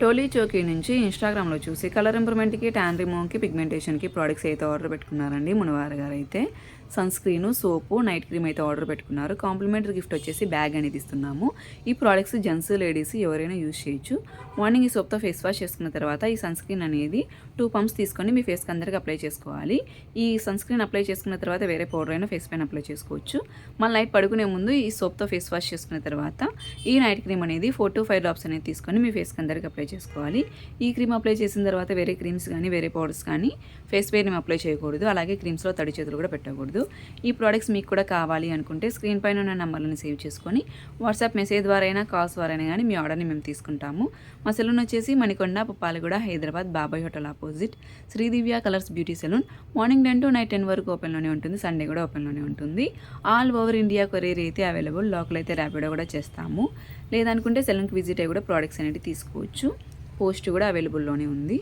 టోలీ చోకీ నుంచి ఇన్స్టాగ్రామ్లో చూసి కలర్ ఇంప్రూవ్మెంట్కి, ట్యాన్ రిమూవ్కి, పిగ్మెంటేషన్కి ప్రోడక్ట్స్ అయితే ఆర్డర్ పెట్టుకున్నారండి. మునవారు గారు అయితే సన్ స్క్రీను, సోపు, నైట్ క్రీమ్ అయితే ఆర్డర్ పెట్టుకున్నారు. కాంప్లిమెంటరీ గిఫ్ట్ వచ్చేసి బ్యాగ్ అనేది ఇస్తున్నాము. ఈ ప్రోడక్ట్స్ జెంట్స్, లేడీస్ ఎవరైనా యూజ్ చేయొచ్చు. మార్నింగ్ ఈ సోప్తో ఫేస్ వాష్ చేసుకున్న తర్వాత ఈ సన్ స్క్రీన్ అనేది 2 పంప్స్ తీసుకొని మీ ఫేస్కి అందరికీ అప్లై చేసుకోవాలి. ఈ సన్ స్క్రీన్ అప్లై చేసుకున్న తర్వాత వేరే పౌడర్ అయినా ఫేస్ పైన అప్లై చేసుకోవచ్చు. మళ్ళీ నైట్ పడుకునే ముందు ఈ సోప్తో ఫేస్ వాష్ చేసుకున్న తర్వాత ఈ నైట్ క్రీమ్ అనేది 4 to 5 డ్రాప్స్ అనేది తీసుకొని మీ ఫేస్కి అందరికీ అప్లై చేసుకోవాలి. ఈ క్రీమ్ అప్లై చేసిన తర్వాత వేరే క్రీమ్స్ కానీ వేరే పౌడర్స్ కానీ ఫేస్ పైన అప్లై చేయకూడదు. అలాగే క్రీమ్స్లో తడి చేతులు కూడా పెట్టకూడదు. ఈ ప్రోడక్ట్స్ మీకు కూడా కావాలి అనుకుంటే స్క్రీన్ పైన ఉన్న నెంబర్లను సేవ్ చేసుకొని వాట్సాప్ మెసేజ్ ద్వారా అయినా, కాల్స్ ద్వారా అయినా కానీ మీ ఆర్డర్ని మేము తీసుకుంటాము. మా సెలూన్ వచ్చేసి Manikonda, Puppalaguda, Hyderabad, Babai hotel opposite Sridivya colours beauty salon. Morning 10 to night 10 వరకు ఓపెన్లోనే ఉంటుంది. సండే కూడా ఓపెన్లోనే ఉంటుంది. ఆల్ ఓవర్ ఇండియా కొరియర్ అయితే అవైలబుల్. లోకల్ అయితే ర్యాపిడో కూడా చేస్తాము. లేదనుకుంటే సెలూన్కి విజిట్ అయ్యి కూడా ప్రోడక్ట్స్ అనేవి తీసుకోవచ్చు. పోస్ట్ కూడా అవైలబుల్లోనే ఉంది.